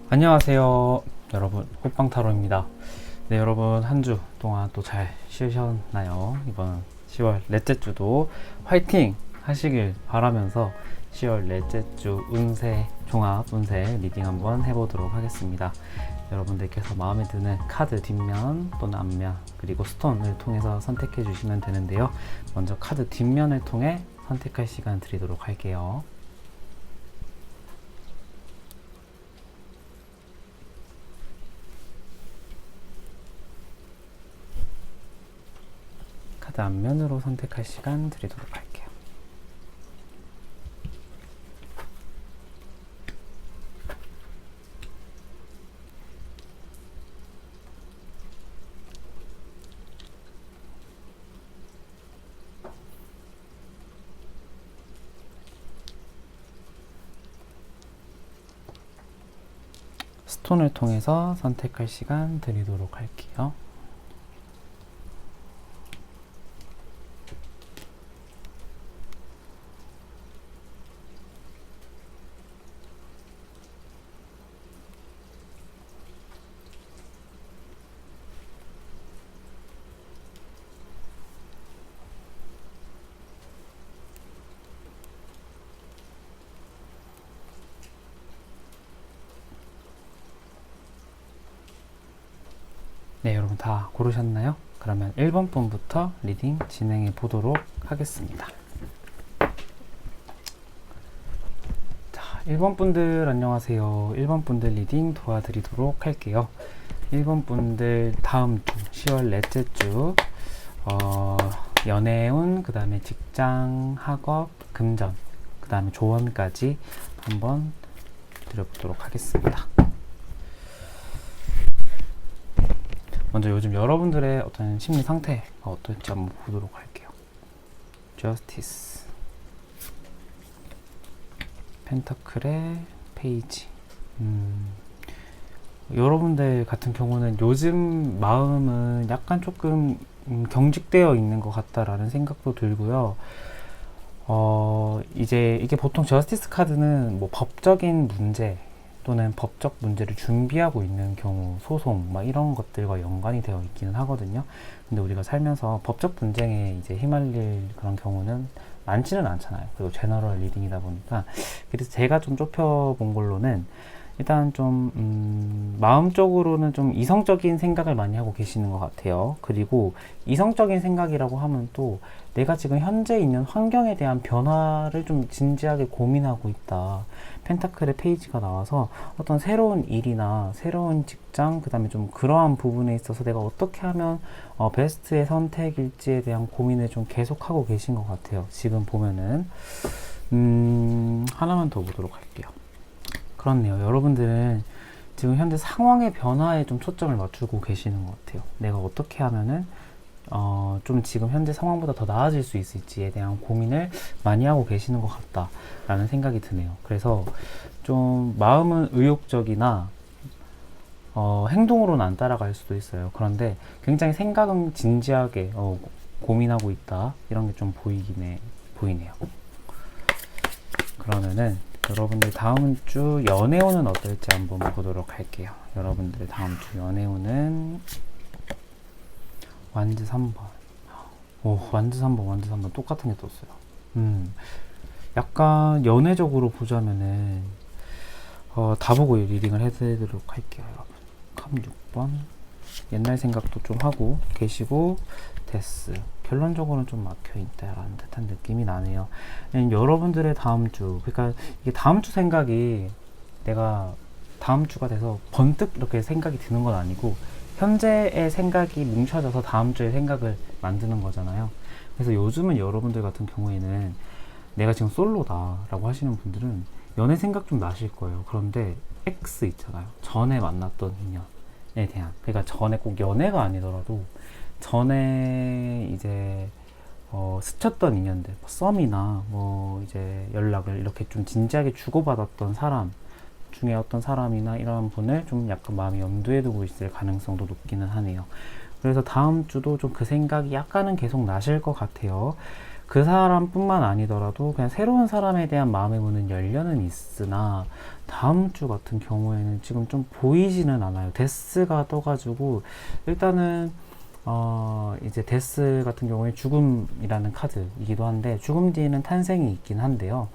안녕하세요 여러분, 호빵타로입니다. 네, 여러분 한 주 동안 또 잘 쉬셨나요? 이번 10월 넷째 주도 화이팅 하시길 바라면서 10월 넷째 주 운세, 종합 운세 리딩 한번 해보도록 하겠습니다. 여러분들께서 마음에 드는 카드 뒷면 또는 앞면 그리고 스톤을 통해서 선택해 주시면 되는데요. 먼저 카드 뒷면을 통해 선택할 시간 드리도록 할게요. 카드 앞면으로 선택할 시간 드리도록 할게요. 스톤을 통해서 선택할 시간 드리도록 할게요. 네, 여러분 다 고르셨나요? 그러면 1번 분부터 리딩 진행해 보도록 하겠습니다. 자, 1번 분들 안녕하세요. 1번 분들 리딩 도와드리도록 할게요. 1번 분들 다음 주 10월 넷째 주 연애운, 그 다음에 직장, 학업, 금전, 그 다음에 조언까지 한번 드려보도록 하겠습니다. 먼저 요즘 여러분들의 어떤 심리 상태가 어떨지 한번 보도록 할게요. Justice, 펜터클의 페이지. 여러분들 같은 경우는 요즘 마음은 약간 조금 경직되어 있는 것 같다라는 생각도 들고요. 이제 이게 보통 저스티스 카드는 뭐 법적인 문제 또는 법적 문제를 준비하고 있는 경우, 소송 막 이런 것들과 연관이 되어 있기는 하거든요. 근데 우리가 살면서 법적 분쟁에 이제 휘말릴 그런 경우는 많지는 않잖아요. 그리고 제너럴 리딩이다 보니까. 그래서 제가 좀 좁혀본 걸로는 일단 좀 마음적으로는 좀 이성적인 생각을 많이 하고 계시는 것 같아요. 그리고 이성적인 생각이라고 하면 또 내가 지금 현재 있는 환경에 대한 변화를 좀 진지하게 고민하고 있다. 펜타클의 페이지가 나와서 어떤 새로운 일이나 새로운 직장, 그 다음에 좀 그러한 부분에 있어서 내가 어떻게 하면 베스트의 선택일지에 대한 고민을 좀 계속하고 계신 것 같아요. 지금 보면은 하나만 더 보도록 할게요. 그렇네요. 여러분들은 지금 현재 상황의 변화에 좀 초점을 맞추고 계시는 것 같아요. 내가 어떻게 하면은 좀 지금 현재 상황보다 더 나아질 수 있을지에 대한 고민을 많이 하고 계시는 것 같다라는 생각이 드네요. 그래서 좀 마음은 의욕적이나 행동으로는 안 따라갈 수도 있어요. 그런데 굉장히 생각은 진지하게 고민하고 있다, 이런 게 좀 보이네요. 그러면은 여러분들 다음 주 연애운은 어떨지 한번 보도록 할게요. 여러분들 다음 주 연애운은 완즈 3번. 오, 완즈 3번 똑같은 게 떴어요. 약간 연애적으로 보자면은 다 보고 리딩을 해드리도록 할게요, 여러분. 캄 6번. 옛날 생각도 좀 하고 계시고, 데스. 결론적으로는 좀 막혀있다라는 듯한 느낌이 나네요. 여러분들의 다음 주, 그러니까 이게 다음 주 생각이 내가 다음 주가 돼서 번뜩 이렇게 생각이 드는 건 아니고, 현재의 생각이 뭉쳐져서 다음 주의 생각을 만드는 거잖아요. 그래서 요즘은 여러분들 같은 경우에는 내가 지금 솔로다 라고 하시는 분들은 연애 생각 좀 나실 거예요. 그런데 X 있잖아요. 전에 만났던 인연에 대한, 그러니까 전에 꼭 연애가 아니더라도 전에 이제 스쳤던 인연들, 뭐 썸이나 뭐 이제 연락을 이렇게 좀 진지하게 주고받았던 사람 중에 어떤 사람이나 이런 분을 좀 약간 마음에 염두에 두고 있을 가능성도 높기는 하네요. 그래서 다음 주도 좀 그 생각이 약간은 계속 나실 것 같아요. 그 사람뿐만 아니더라도 그냥 새로운 사람에 대한 마음의 문은 열려는 있으나 다음 주 같은 경우에는 지금 좀 보이지는 않아요. 데스가 떠가지고 일단은 이제 데스 같은 경우에 죽음이라는 카드이기도 한데 죽음 뒤에는 탄생이 있긴 한데요.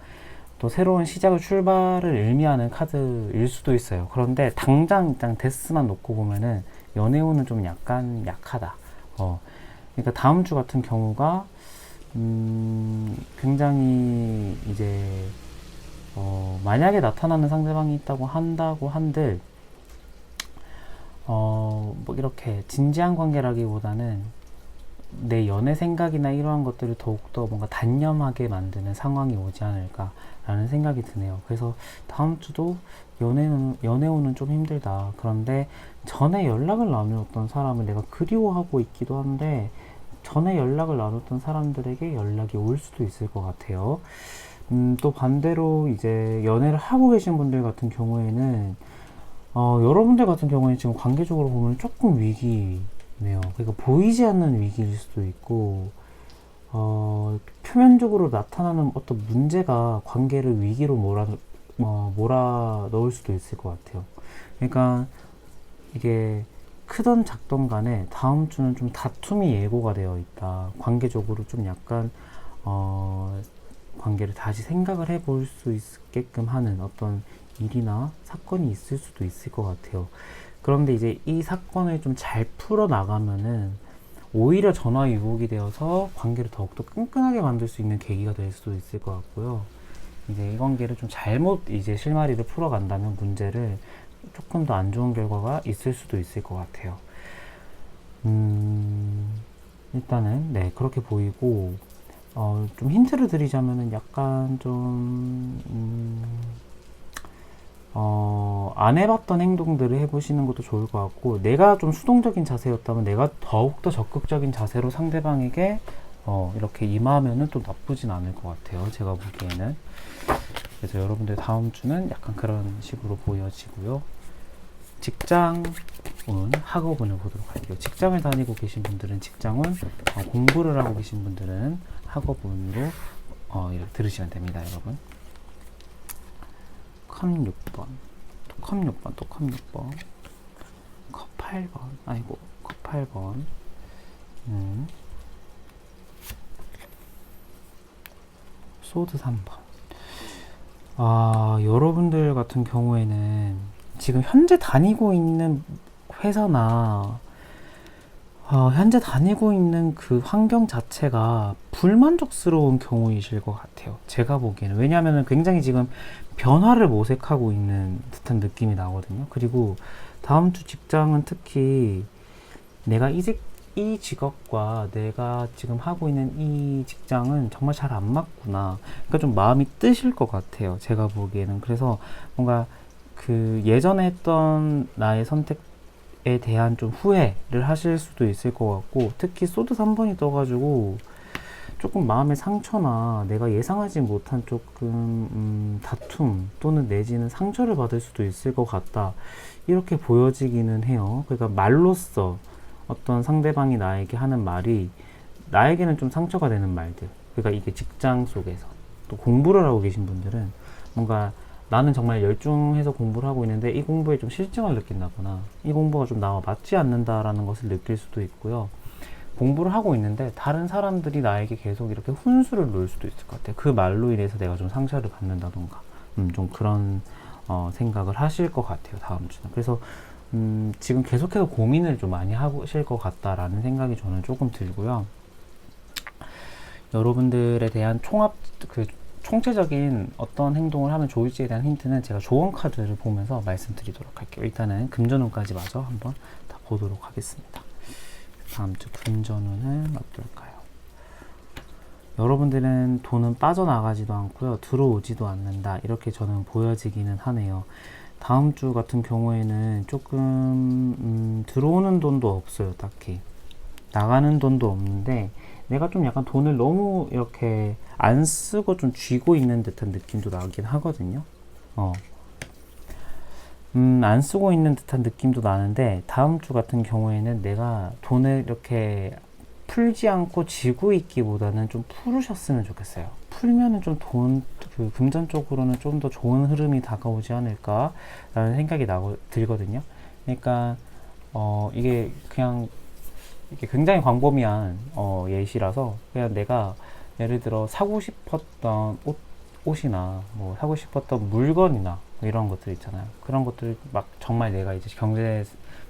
또 새로운 시작을 출발을 의미하는 카드일 수도 있어요. 그런데 당장 일단 데스만 놓고 보면은 연애운은 좀 약간 약하다. 그러니까 다음 주 같은 경우가 굉장히 이제 만약에 나타나는 상대방이 있다고 한다고 한들 뭐 이렇게 진지한 관계라기보다는 내 연애 생각이나 이러한 것들을 더욱더 뭔가 단념하게 만드는 상황이 오지 않을까라는 생각이 드네요. 그래서 다음 주도 연애운은 좀 힘들다. 그런데 전에 연락을 나누었던 사람을 내가 그리워하고 있기도 한데 전에 연락을 나눴던 사람들에게 연락이 올 수도 있을 것 같아요. 또 반대로 이제 연애를 하고 계신 분들 같은 경우에는 여러분들 같은 경우에는 지금 관계적으로 보면 조금 위기네요. 그러니까 보이지 않는 위기일 수도 있고 표면적으로 나타나는 어떤 문제가 관계를 위기로 몰아 넣을 수도 있을 것 같아요. 그러니까 이게 크던 작던 간에 다음 주는 좀 다툼이 예고가 되어 있다. 관계적으로 좀 약간 관계를 다시 생각을 해볼 수 있게끔 하는 어떤 일이나 사건이 있을 수도 있을 것 같아요. 그런데 이제 이 사건을 좀 잘 풀어 나가면은 오히려 전화위복이 되어서 관계를 더욱더 끈끈하게 만들 수 있는 계기가 될 수도 있을 것 같고요. 이제 이 관계를 좀 잘못 이제 실마리를 풀어간다면 문제를 조금 더 안 좋은 결과가 있을 수도 있을 것 같아요. 일단은 네 그렇게 보이고 좀 힌트를 드리자면은 약간 좀 안 해봤던 행동들을 해보시는 것도 좋을 것 같고 내가 좀 수동적인 자세였다면 내가 더욱더 적극적인 자세로 상대방에게 이렇게 임하면은 또 나쁘진 않을 것 같아요. 제가 보기에는. 그래서 여러분들 다음 주는 약간 그런 식으로 보여지고요. 직장운, 학업운을 보도록 할게요. 직장을 다니고 계신 분들은 직장운, 공부를 하고 계신 분들은 학업운으로 이렇게 들으시면 됩니다, 여러분. 컵 6번, 컵 6번, 또 컵 6번, 컵 8번, 아이고, 컵 8번, 소드 3번. 여러분들 같은 경우에는 지금 현재 다니고 있는 회사나 현재 다니고 있는 그 환경 자체가 불만족스러운 경우이실 것 같아요. 제가 보기에는. 왜냐하면 굉장히 지금 변화를 모색하고 있는 듯한 느낌이 나거든요. 그리고 다음 주 직장은 특히 내가 이 직업과 내가 지금 하고 있는 이 직장은 정말 잘 안 맞구나. 그러니까 좀 마음이 뜨실 것 같아요. 제가 보기에는. 그래서 뭔가 그 예전에 했던 나의 선택에 대한 좀 후회를 하실 수도 있을 것 같고, 특히 소드 3번이 떠가지고 조금 마음의 상처나 내가 예상하지 못한 조금 다툼 또는 내지는 상처를 받을 수도 있을 것 같다. 이렇게 보여지기는 해요. 그러니까 말로써 어떤 상대방이 나에게 하는 말이 나에게는 좀 상처가 되는 말들. 그러니까 이게 직장 속에서 또 공부를 하고 계신 분들은 뭔가 나는 정말 열중해서 공부를 하고 있는데 이 공부에 좀 실증을 느낀다거나 이 공부가 좀 나와 맞지 않는다라는 것을 느낄 수도 있고요. 공부를 하고 있는데 다른 사람들이 나에게 계속 이렇게 훈수를 놓을 수도 있을 것 같아요. 그 말로 인해서 내가 좀 상처를 받는다던가 좀 그런 생각을 하실 것 같아요. 다음 주는. 그래서 지금 계속해서 고민을 좀 많이 하실 것 같다라는 생각이 저는 조금 들고요. 여러분들에 대한 총체적인 어떤 행동을 하면 좋을지에 대한 힌트는 제가 조언 카드를 보면서 말씀드리도록 할게요. 일단은 금전운까지 마저 한번 다 보도록 하겠습니다. 다음 주 금전운은 어떨까요? 여러분들은 돈은 빠져나가지도 않고요. 들어오지도 않는다. 이렇게 저는 보여지기는 하네요. 다음 주 같은 경우에는 조금 들어오는 돈도 없어요. 딱히. 나가는 돈도 없는데 내가 좀 약간 돈을 너무 이렇게 안 쓰고 좀 쥐고 있는 듯한 느낌도 나긴 하거든요. 안 쓰고 있는 듯한 느낌도 나는데 다음 주 같은 경우에는 내가 돈을 이렇게 풀지 않고 지고 있기보다는 좀 풀으셨으면 좋겠어요. 풀면은 좀 그 금전적으로는 좀 더 좋은 흐름이 다가오지 않을까라는 생각이 들거든요. 그러니까 이게 그냥 이게 굉장히 광범위한 예시라서 그냥 내가 예를 들어 사고 싶었던 옷이나 뭐 사고 싶었던 물건이나 뭐 이런 것들 있잖아요. 그런 것들 막 정말 내가 이제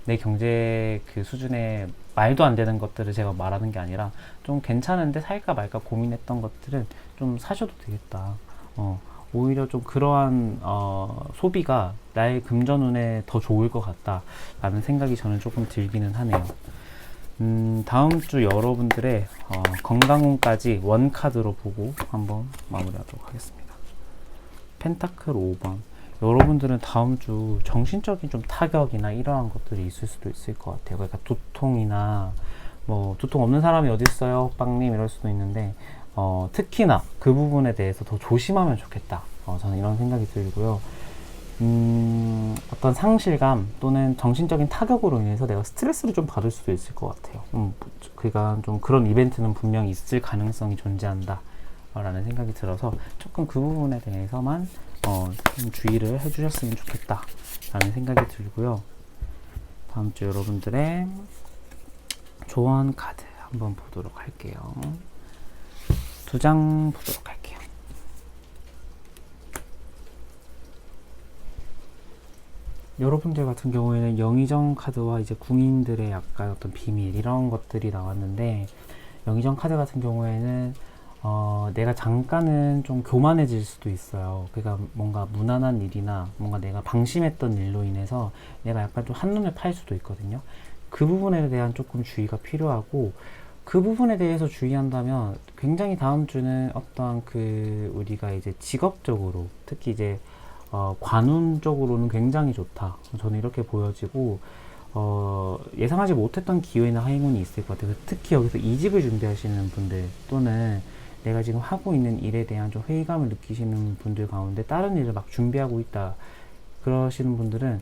내 경제 그 수준에 말도 안 되는 것들을 제가 말하는 게 아니라 좀 괜찮은데 살까 말까 고민했던 것들은 좀 사셔도 되겠다. 오히려 좀 그러한 소비가 나의 금전운에 더 좋을 것 같다라는 생각이 저는 조금 들기는 하네요. 다음 주 여러분들의 건강운까지 원카드로 보고 한번 마무리하도록 하겠습니다. 펜타클 5번. 여러분들은 다음 주 정신적인 좀 타격이나 이러한 것들이 있을 수도 있을 것 같아요. 그러니까 두통이나 뭐 두통 없는 사람이 어디 있어요, 빵님 이럴 수도 있는데 특히나 그 부분에 대해서 더 조심하면 좋겠다. 저는 이런 생각이 들고요. 어떤 상실감 또는 정신적인 타격으로 인해서 내가 스트레스를 좀 받을 수도 있을 것 같아요. 그러니까 좀 그런 이벤트는 분명히 있을 가능성이 존재한다 라는 생각이 들어서 조금 그 부분에 대해서만 좀 주의를 해주셨으면 좋겠다 라는 생각이 들고요. 다음 주 여러분들의 조언 카드 한번 보도록 할게요. 2장 보도록 할게요. 여러분들 같은 경우에는 영의정 카드와 이제 궁인들의 약간 어떤 비밀 이런 것들이 나왔는데, 영의정 카드 같은 경우에는 내가 잠깐은 좀 교만해질 수도 있어요. 그러니까 뭔가 무난한 일이나 뭔가 내가 방심했던 일로 인해서 내가 약간 좀 한눈에 팔 수도 있거든요. 그 부분에 대한 조금 주의가 필요하고, 그 부분에 대해서 주의한다면 굉장히 다음 주는 어떤 우리가 이제 직업적으로 특히 이제 관운 쪽으로는 굉장히 좋다. 저는 이렇게 보여지고, 예상하지 못했던 기회나 행운이 있을 것 같아요. 특히 여기서 이직을 준비하시는 분들 또는 내가 지금 하고 있는 일에 대한 좀 회의감을 느끼시는 분들 가운데 다른 일을 막 준비하고 있다 그러시는 분들은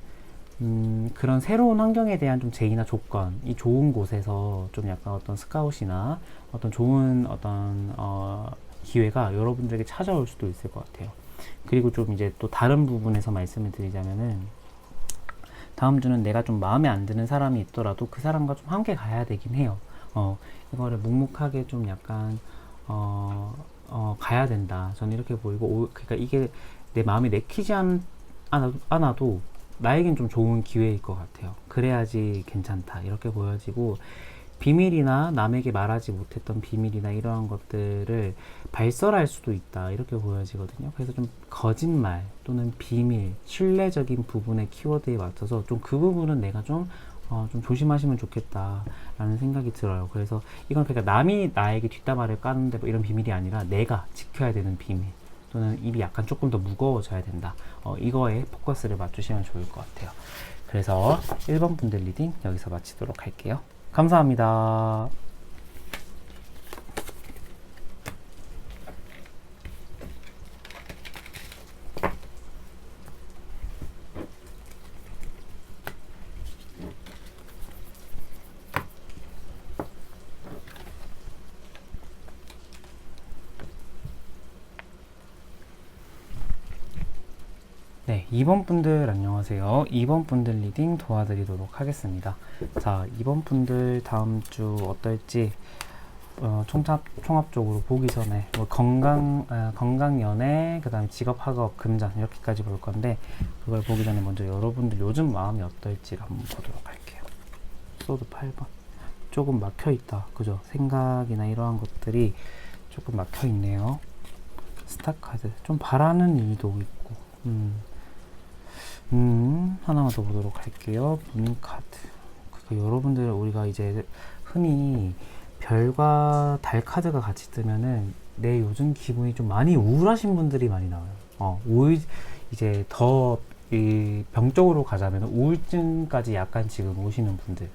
그런 새로운 환경에 대한 좀 제의나 조건, 이 좋은 곳에서 좀 약간 어떤 스카웃이나 어떤 좋은 어떤 기회가 여러분들에게 찾아올 수도 있을 것 같아요. 그리고 좀 이제 또 다른 부분에서 말씀을 드리자면은, 다음 주는 내가 좀 마음에 안 드는 사람이 있더라도 그 사람과 좀 함께 가야 되긴 해요. 이거를 묵묵하게 좀 약간 가야 된다. 저는 이렇게 보이고, 그러니까 이게 내 마음에 내키지 않아도 나에겐 좀 좋은 기회일 것 같아요. 그래야지 괜찮다 이렇게 보여지고, 비밀이나 남에게 말하지 못했던 비밀이나 이러한 것들을 발설할 수도 있다 이렇게 보여지거든요. 그래서 좀 거짓말 또는 비밀, 신뢰적인 부분의 키워드에 맞춰서 좀 그 부분은 내가 좀 조심하시면 좋겠다라는 생각이 들어요. 그래서 이건 그러니까 남이 나에게 뒷담화를 까는데 뭐 이런 비밀이 아니라 내가 지켜야 되는 비밀, 또는 입이 약간 조금 더 무거워져야 된다. 이거에 포커스를 맞추시면 좋을 것 같아요. 그래서 1번 분들 리딩 여기서 마치도록 할게요. 감사합니다. 네, 2번 분들 안녕하세요. 2번 분들 리딩 도와드리도록 하겠습니다. 자, 2번 분들 다음 주 어떨지 총합적으로 보기 전에 뭐 건강, 연애, 그 다음에 직업, 학업, 금전 이렇게까지 볼 건데, 그걸 보기 전에 먼저 여러분들 요즘 마음이 어떨지를 한번 보도록 할게요. 소드 8번. 조금 막혀있다. 그죠? 생각이나 이러한 것들이 조금 막혀있네요. 스타 카드. 좀 바라는 일도 있고, 하나만 더 보도록 할게요. 문 카드. 그러니까 여러분들 우리가 이제 흔히 별과 달 카드가 같이 뜨면은 내 요즘 기분이 좀 많이 우울하신 분들이 많이 나와요. 이제 더 이 병적으로 가자면 우울증까지 약간 지금 오시는 분들,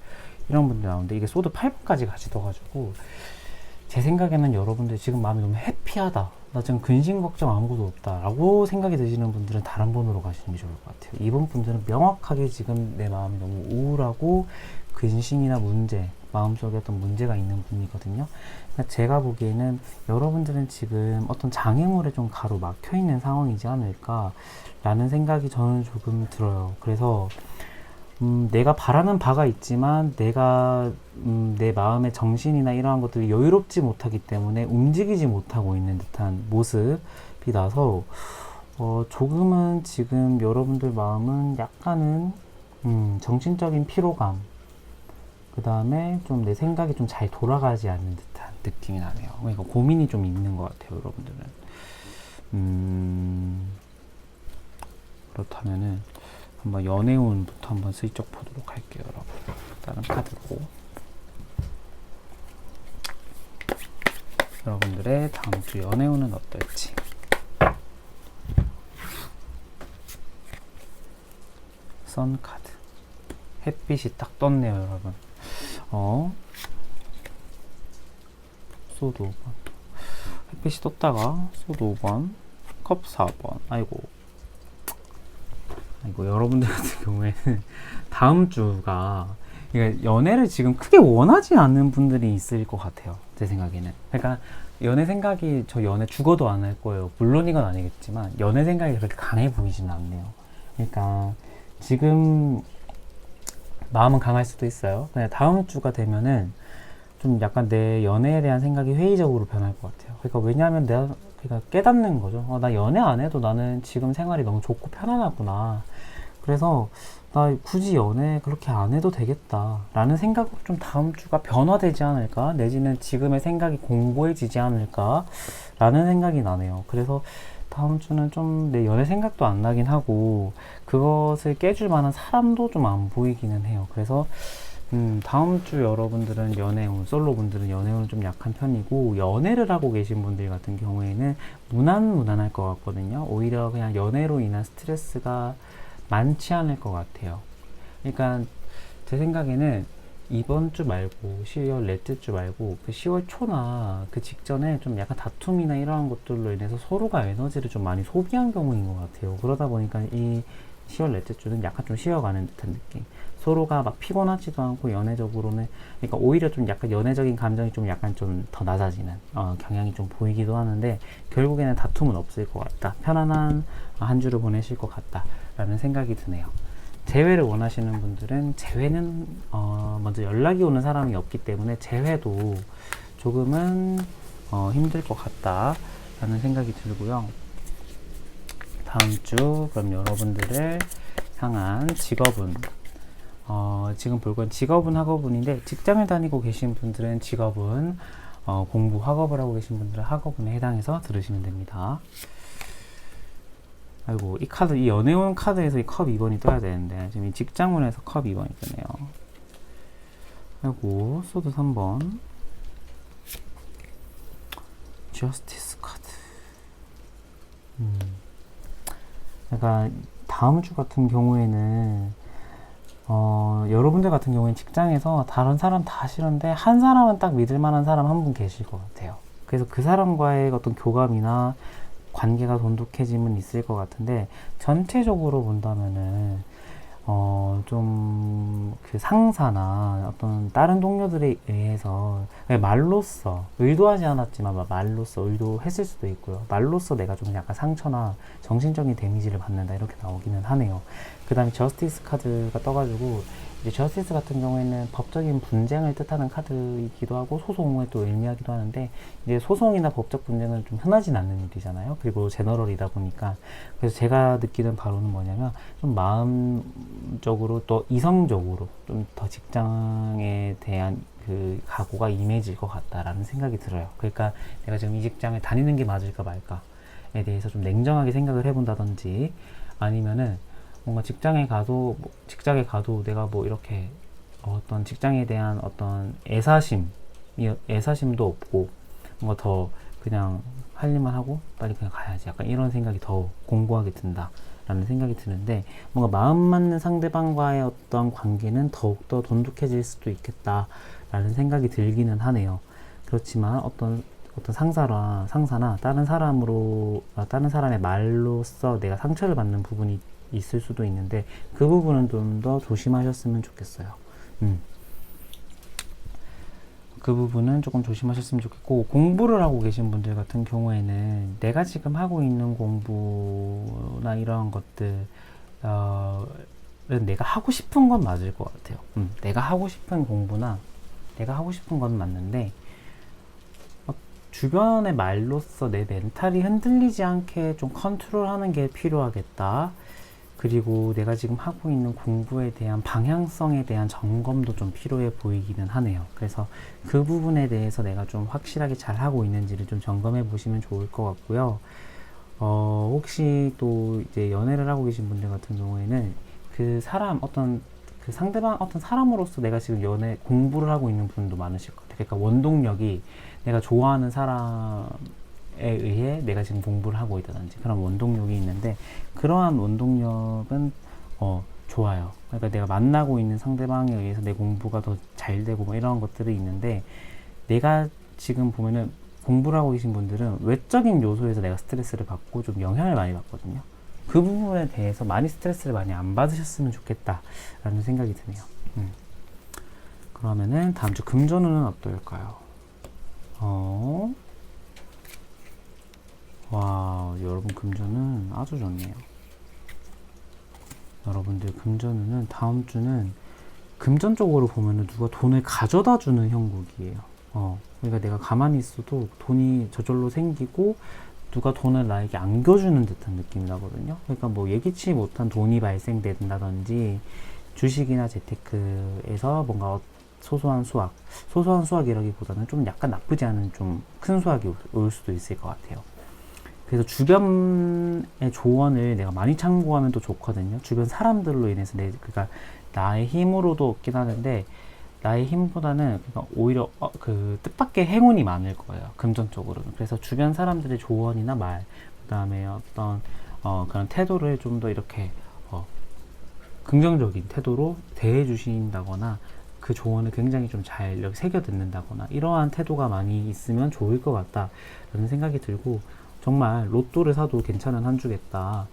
이런 분들 나오는데, 이게 소드 8번까지 같이 떠가지고 제 생각에는 여러분들 지금 마음이 너무 해피하다, 나 지금 근심 걱정 아무것도 없다 라고 생각이 드시는 분들은 다른 번호로 가시는 게 좋을 것 같아요. 이번 분들은 명확하게 지금 내 마음이 너무 우울하고 근심이나 문제, 마음속에 어떤 문제가 있는 분이거든요. 그러니까 제가 보기에는 여러분들은 지금 어떤 장애물에 좀 가로막혀 있는 상황이지 않을까라는 생각이 저는 조금 들어요. 그래서 내가 바라는 바가 있지만 내가 내 마음의 정신이나 이러한 것들이 여유롭지 못하기 때문에 움직이지 못하고 있는 듯한 모습이 나서 조금은 지금 여러분들 마음은 약간은 정신적인 피로감, 그 다음에 좀 내 생각이 좀 잘 돌아가지 않는 듯한 느낌이 나네요. 그러니까 고민이 좀 있는 것 같아요, 여러분들은. 그렇다면은 한번 연애운부터 한번 슬쩍 보도록 할게요, 여러분. 다른 카드로 여러분들의 다음 주 연애운은 어떨지. 선 카드. 햇빛이 딱 떴네요, 여러분. 소드 5번. 햇빛이 떴다가 소드 5번, 컵 4번. 아이고, 여러분들 같은 경우에는 다음 주가, 그러니까 연애를 지금 크게 원하지 않는 분들이 있을 것 같아요, 제 생각에는. 그러니까 연애 생각이, 저 연애 죽어도 안 할 거예요, 물론 이건 아니겠지만 연애 생각이 그렇게 강해 보이지는 않네요. 그러니까 지금 마음은 강할 수도 있어요. 그냥 다음 주가 되면은 좀 약간 내 연애에 대한 생각이 회의적으로 변할 것 같아요. 그러니까 왜냐하면 내가 그러니까 깨닫는 거죠. 나 연애 안 해도 나는 지금 생활이 너무 좋고 편안하구나. 그래서 나 굳이 연애 그렇게 안 해도 되겠다 라는 생각으로 좀 다음 주가 변화되지 않을까, 내지는 지금의 생각이 공고해지지 않을까 라는 생각이 나네요. 그래서 다음 주는 좀 내 연애 생각도 안 나긴 하고 그것을 깨줄 만한 사람도 좀 안 보이기는 해요. 그래서 다음 주 여러분들은 연애운, 솔로분들은 연애운은 좀 약한 편이고, 연애를 하고 계신 분들 같은 경우에는 무난할 것 같거든요. 오히려 그냥 연애로 인한 스트레스가 많지 않을 것 같아요. 그러니까 제 생각에는 이번 주 말고 10월 넷째 주 말고 그 10월 초나 그 직전에 좀 약간 다툼이나 이러한 것들로 인해서 서로가 에너지를 좀 많이 소비한 경우인 것 같아요. 그러다 보니까 이 10월 넷째 주는 약간 좀 쉬어가는 듯한 느낌. 서로가 막 피곤하지도 않고 연애적으로는, 그러니까 오히려 좀 약간 연애적인 감정이 좀 약간 좀 더 낮아지는 경향이 좀 보이기도 하는데, 결국에는 다툼은 없을 것 같다, 편안한 한 주를 보내실 것 같다 라는 생각이 드네요. 재회를 원하시는 분들은 재회는 먼저 연락이 오는 사람이 없기 때문에 재회도 조금은 힘들 것 같다 라는 생각이 들고요. 다음 주 그럼 여러분들을 향한 직업은, 지금 볼 건 직업은 학업운인데, 직장을 다니고 계신 분들은 직업은, 공부 학업을 하고 계신 분들은 학업운에 해당해서 들으시면 됩니다. 아이고, 이 카드, 이 연애운 카드에서 이 컵 2번이 떠야 되는데 지금 이 직장운에서 컵 2번이 뜨네요. 아이고, 소드 3번, 저스티스 카드. 그러니까 다음 주 같은 경우에는 여러분들 같은 경우에는 직장에서 다른 사람 다 싫은데 한 사람은 딱 믿을 만한 사람 한 분 계실 것 같아요. 그래서 그 사람과의 어떤 교감이나 관계가 돈독해짐은 있을 것 같은데, 전체적으로 본다면은 좀 그 상사나 어떤 다른 동료들에 의해서 말로써, 의도하지 않았지만 말로써 의도했을 수도 있고요, 말로써 내가 좀 약간 상처나 정신적인 데미지를 받는다 이렇게 나오기는 하네요. 그 다음에 저스티스 카드가 떠가지고, 이제 저스티스 같은 경우에는 법적인 분쟁을 뜻하는 카드이기도 하고 소송을 또 의미하기도 하는데, 이제 소송이나 법적 분쟁은 좀 흔하진 않는 일이잖아요. 그리고 제너럴이다 보니까. 그래서 제가 느끼는 바로는 뭐냐면, 좀 마음적으로 또 이성적으로 좀 더 직장에 대한 그 각오가 임해질 것 같다라는 생각이 들어요. 그러니까 내가 지금 이 직장을 다니는 게 맞을까 말까에 대해서 좀 냉정하게 생각을 해본다든지, 아니면은 뭔가 직장에 가도 내가 뭐 이렇게 어떤 직장에 대한 어떤 애사심도 없고, 뭔가 더 그냥 할 일만 하고 빨리 그냥 가야지, 약간 이런 생각이 더 공고하게 든다 라는 생각이 드는데, 뭔가 마음 맞는 상대방과의 어떤 관계는 더욱더 돈독해질 수도 있겠다 라는 생각이 들기는 하네요. 그렇지만 어떤 상사나 다른 사람의 말로써 내가 상처를 받는 부분이 있을 수도 있는데, 그 부분은 좀 더 조심하셨으면 좋겠어요. 그 부분은 조금 조심하셨으면 좋겠고, 공부를 하고 계신 분들 같은 경우에는 내가 지금 하고 있는 공부나 이러한 것들 내가 하고 싶은 건 맞을 것 같아요. 내가 하고 싶은 공부나 내가 하고 싶은 건 맞는데 주변의 말로써 내 멘탈이 흔들리지 않게 좀 컨트롤하는 게 필요하겠다. 그리고 내가 지금 하고 있는 공부에 대한 방향성에 대한 점검도 좀 필요해 보이기는 하네요. 그래서 그 부분에 대해서 내가 좀 확실하게 잘 하고 있는지를 좀 점검해 보시면 좋을 것 같고요. 혹시 또 이제 연애를 하고 계신 분들 같은 경우에는 그 사람 그 상대방 어떤 사람으로서 내가 지금 연애 공부를 하고 있는 분도 많으실 것 같아요. 그러니까 원동력이 내가 좋아하는 사람에 의해 내가 지금 공부를 하고 있다든지 그런 원동력이 있는데, 그러한 원동력은 좋아요. 그러니까 내가 만나고 있는 상대방에 의해서 내 공부가 더 잘 되고 뭐 이런 것들이 있는데, 내가 지금 보면은 공부를 하고 계신 분들은 외적인 요소에서 내가 스트레스를 받고 좀 영향을 많이 받거든요. 그 부분에 대해서 많이 스트레스를 많이 안 받으셨으면 좋겠다라는 생각이 드네요. 그러면은 다음 주 금전운은 어떨까요? 와, 여러분 금전은 아주 좋네요. 여러분들 금전운은 다음 주는 금전적으로 보면은 누가 돈을 가져다 주는 형국이에요. 그러니까 내가 가만히 있어도 돈이 저절로 생기고 누가 돈을 나에게 안겨주는 듯한 느낌이 나거든요. 그러니까 뭐 예기치 못한 돈이 발생된다든지 주식이나 재테크에서 뭔가 소소한 수확이라기보다는 좀 약간 나쁘지 않은 좀 큰 수확이 올 수도 있을 것 같아요. 그래서 주변의 조언을 내가 많이 참고하면 또 좋거든요. 주변 사람들로 인해서 그러니까 나의 힘으로도 얻긴 하는데, 나의 힘보다는 그러니까 오히려 그 뜻밖의 행운이 많을 거예요. 금전적으로는. 그래서 주변 사람들의 조언이나 말, 그다음에 어떤 그런 태도를 좀 더 이렇게 긍정적인 태도로 대해 주신다거나 그 조언을 굉장히 좀 잘 새겨 듣는다거나 이러한 태도가 많이 있으면 좋을 것 같다라는 생각이 들고, 정말 로또를 사도 괜찮은 한 주겠다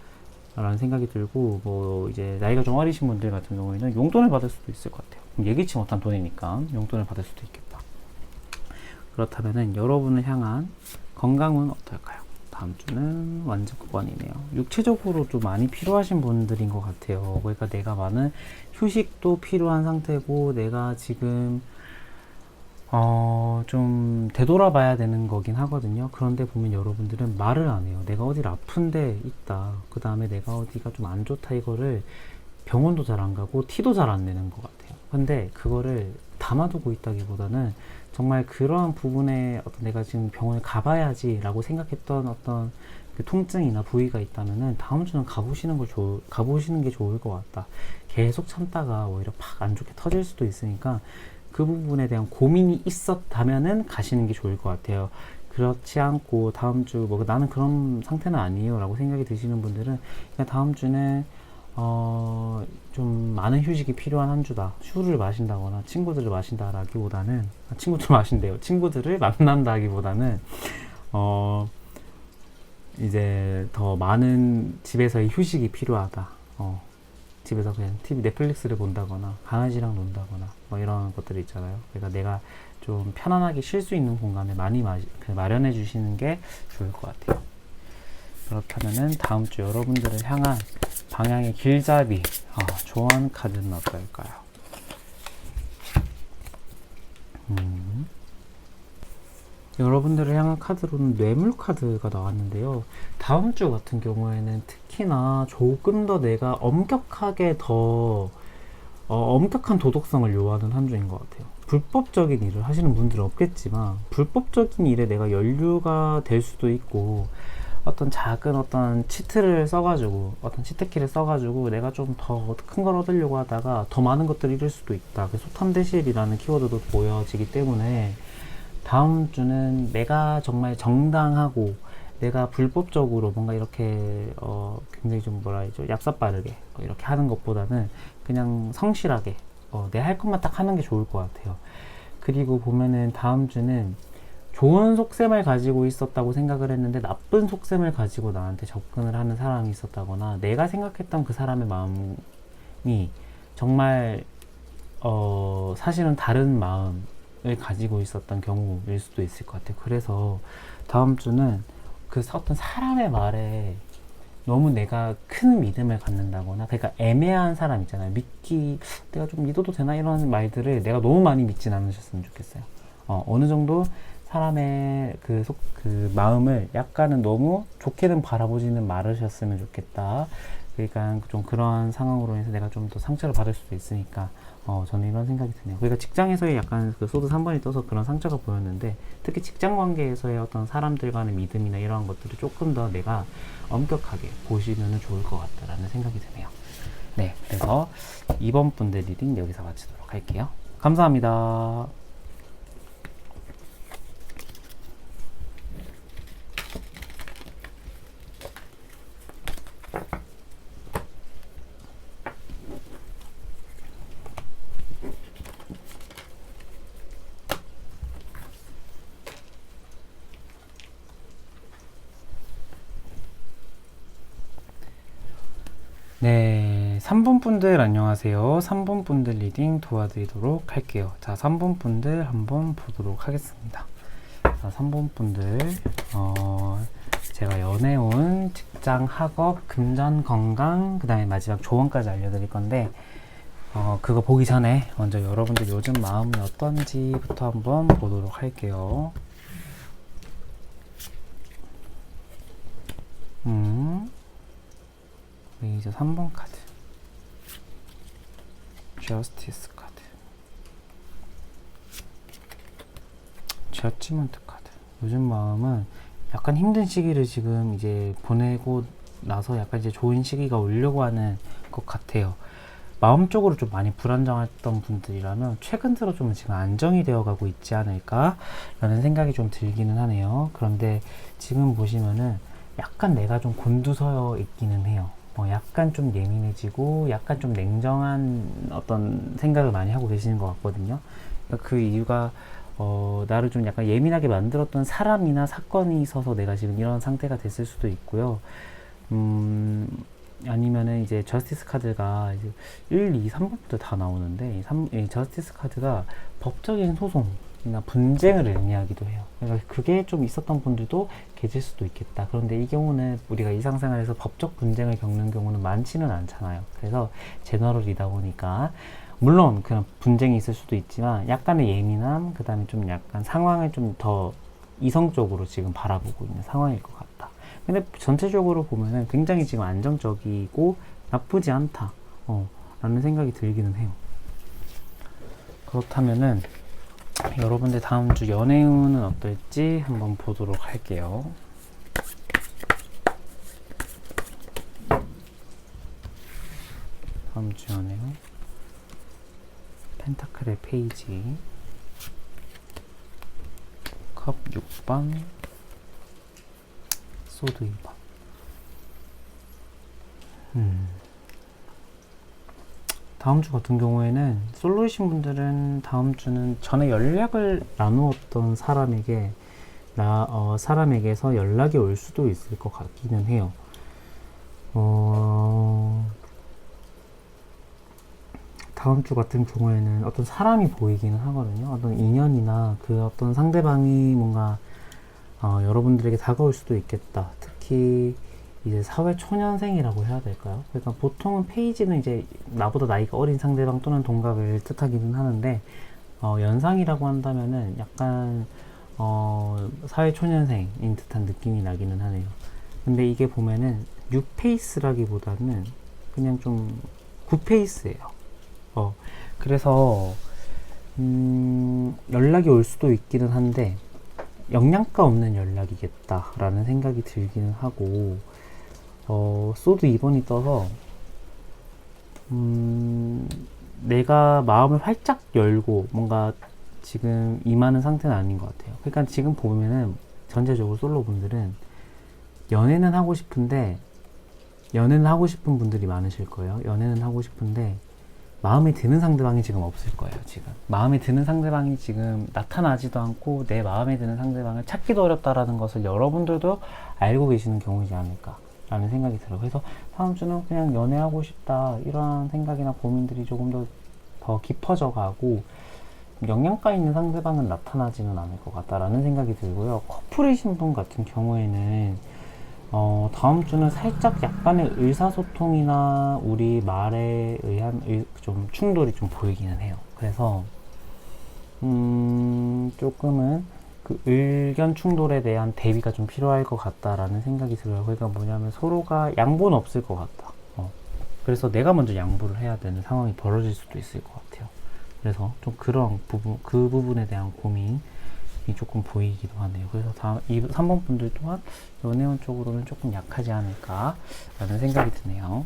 라는 생각이 들고, 뭐 이제 나이가 좀 어리신 분들 같은 경우에는 용돈을 받을 수도 있을 것 같아요. 예기치 못한 돈이니까 용돈을 받을 수도 있겠다. 그렇다면은 여러분을 향한 건강은 어떨까요? 다음 주는 완전 9번이네요. 육체적으로 좀 많이 필요하신 분들인 것 같아요. 그러니까 내가 많은 휴식도 필요한 상태고, 내가 지금 좀 되돌아봐야 되는 거긴 하거든요. 그런데 보면 여러분들은 말을 안 해요. 내가 어디를 아픈데 있다, 그 다음에 내가 어디가 좀 안 좋다, 이거를 병원도 잘 안 가고 티도 잘 안 내는 것 같아요. 근데 그거를 담아두고 있다기보다는 정말 그러한 부분에 어떤 내가 지금 병원에 가봐야지 라고 생각했던 어떤 그 통증이나 부위가 있다면은 다음 주는 가보시는 게 좋을 것 같다. 계속 참다가 오히려 팍 안 좋게 터질 수도 있으니까 그 부분에 대한 고민이 있었다면은 가시는 게 좋을 것 같아요. 그렇지 않고 다음 주 뭐 나는 그런 상태는 아니에요 라고 생각이 드시는 분들은 그냥 다음 주는 좀 많은 휴식이 필요한 한 주다. 술을 마신다거나 친구들을 마신다라기보다는 친구들을 만난다기보다는 이제 더 많은 집에서의 휴식이 필요하다. 집에서 그냥 TV 넷플릭스를 본다거나 강아지랑 논다거나 뭐 이런 것들이 있잖아요. 그러니까 내가 좀 편안하게 쉴 수 있는 공간을 많이 마련해 주시는 게 좋을 것 같아요. 그렇다면은 다음 주 여러분들을 향한 방향의 길잡이 조언 카드는 어떨까요? 여러분들을 향한 카드로는 뇌물 카드가 나왔는데요. 다음 주 같은 경우에는 특히나 조금 더 내가 엄격한 도덕성을 요하는 한 주인 것 같아요. 불법적인 일을 하시는 분들은 없겠지만 불법적인 일에 내가 연루가 될 수도 있고, 어떤 작은 어떤 치트키를 써가지고 내가 좀 더 큰 걸 얻으려고 하다가 더 많은 것들을 잃을 수도 있다. 소탐대실이라는 키워드도 보여지기 때문에 다음 주는 내가 정말 정당하고 내가 불법적으로 뭔가 이렇게 굉장히 좀 얍삽바르게 이렇게 하는 것보다는 그냥 성실하게 내 할 것만 딱 하는 게 좋을 것 같아요. 그리고 보면은 다음 주는 좋은 속셈을 가지고 있었다고 생각을 했는데 나쁜 속셈을 가지고 나한테 접근을 하는 사람이 있었다거나, 내가 생각했던 그 사람의 마음이 정말 사실은 다른 마음이 가지고 있었던 경우일 수도 있을 것 같아요. 그래서 다음 주는 그 어떤 사람의 말에 너무 내가 큰 믿음을 갖는다거나, 그러니까 애매한 사람 있잖아요. 내가 좀 믿어도 되나? 이런 말들을 내가 너무 많이 믿진 않으셨으면 좋겠어요. 어느 정도 사람의 그 마음을 약간은 너무 좋게는 바라보지는 말으셨으면 좋겠다. 그러니까 좀 그런 상황으로 해서 내가 좀 더 상처를 받을 수도 있으니까, 저는 이런 생각이 드네요. 그러니까 직장에서의 약간 그 소드 3번이 떠서 그런 상처가 보였는데, 특히 직장 관계에서의 어떤 사람들 간의 믿음이나 이러한 것들을 조금 더 내가 엄격하게 보시면 좋을 것 같다라는 생각이 드네요. 네, 그래서 이번 분들 리딩 여기서 마치도록 할게요. 감사합니다. 네, 3번 분들 안녕하세요. 3번 분들 리딩 도와드리도록 할게요. 자, 3번 분들 한번 보도록 하겠습니다. 자, 3번 분들, 제가 연애운, 직장, 학업, 금전, 건강, 그 다음에 마지막 조언까지 알려드릴 건데, 그거 보기 전에 먼저 여러분들 요즘 마음이 어떤지부터 한번 보도록 할게요. 이제 3번 카드, 저스티스 카드, 저지먼트 카드. 요즘 마음은 약간 힘든 시기를 지금 이제 보내고 나서 약간 이제 좋은 시기가 오려고 하는 것 같아요. 마음적으로 좀 많이 불안정했던 분들이라면 최근 들어 좀 지금 안정이 되어 가고 있지 않을까 라는 생각이 좀 들기는 하네요. 그런데 지금 보시면은 약간 내가 좀 곤두서 있기는 해요. 약간 좀 예민해지고 약간 좀 냉정한 어떤 생각을 많이 하고 계시는 것 같거든요. 그러니까 그 이유가 나를 좀 약간 예민하게 만들었던 사람이나 사건이 있어서 내가 지금 이런 상태가 됐을 수도 있고요. 아니면은 이제 저스티스 카드가 이제 1, 2, 3번부터 다 나오는데 이 저스티스 카드가 법적인 소송이나 분쟁을 의미하기도 해요. 그러니까 그게 좀 있었던 분들도 계실 수도 있겠다. 그런데 이 경우는 우리가 일상생활에서 법적 분쟁을 겪는 경우는 많지는 않잖아요. 그래서 제너럴이다 보니까 물론 그런 분쟁이 있을 수도 있지만 약간의 예민함, 그 다음에 좀 약간 상황을 좀 더 이성적으로 지금 바라보고 있는 상황일 것 같다. 근데 전체적으로 보면은 굉장히 지금 안정적이고 나쁘지 않다 라는 생각이 들기는 해요. 그렇다면은 여러분들 다음 주 연애운은 어떨지 한번 보도록 할게요. 다음 주 연애운, 펜타클의 페이지, 컵 6번, 소드 2번. 다음 주 같은 경우에는 솔로이신 분들은 다음 주는 전에 연락을 나누었던 사람에게 사람에게서 연락이 올 수도 있을 것 같기는 해요. 다음 주 같은 경우에는 어떤 사람이 보이기는 하거든요. 어떤 인연이나 그 어떤 상대방이 뭔가 여러분들에게 다가올 수도 있겠다. 특히 이제 사회 초년생이라고 해야 될까요? 그러니까 보통은 페이지는 이제 나보다 나이가 어린 상대방 또는 동갑을 뜻하기는 하는데 연상이라고 한다면은 약간 사회 초년생인 듯한 느낌이 나기는 하네요. 근데 이게 보면은 6페이스라기보다는 그냥 좀 9페이스예요. 그래서 연락이 올 수도 있기는 한데 영양가 없는 연락이겠다라는 생각이 들기는 하고, 소드 2번이 떠서 내가 마음을 활짝 열고 뭔가 지금 임하는 상태는 아닌 것 같아요. 그러니까 지금 보면은 전체적으로 솔로분들은 연애는 하고 싶은 분들이 많으실 거예요. 연애는 하고 싶은데 마음에 드는 상대방이 지금 없을 거예요. 지금 마음에 드는 상대방이 지금 나타나지도 않고 내 마음에 드는 상대방을 찾기도 어렵다라는 것을 여러분들도 알고 계시는 경우이지 않을까 라는 생각이 들어요. 그래서 다음 주는 그냥 연애하고 싶다 이런 생각이나 고민들이 조금 더 깊어져 가고, 영양가 있는 상대방은 나타나지는 않을 것 같다라는 생각이 들고요. 커플이신 분 같은 경우에는 다음 주는 살짝 약간의 의사소통이나 우리 말에 의한 좀 충돌이 좀 보이기는 해요. 그래서 조금은 그 의견 충돌에 대한 대비가 좀 필요할 것 같다라는 생각이 들어요. 그러니까 뭐냐면 서로가 양보는 없을 것 같다. 그래서 내가 먼저 양보를 해야 되는 상황이 벌어질 수도 있을 것 같아요. 그래서 좀 그런 부분, 그 부분에 대한 고민이 조금 보이기도 하네요. 그래서 다음, 3번 분들 또한 연애운 쪽으로는 조금 약하지 않을까 라는 생각이 드네요.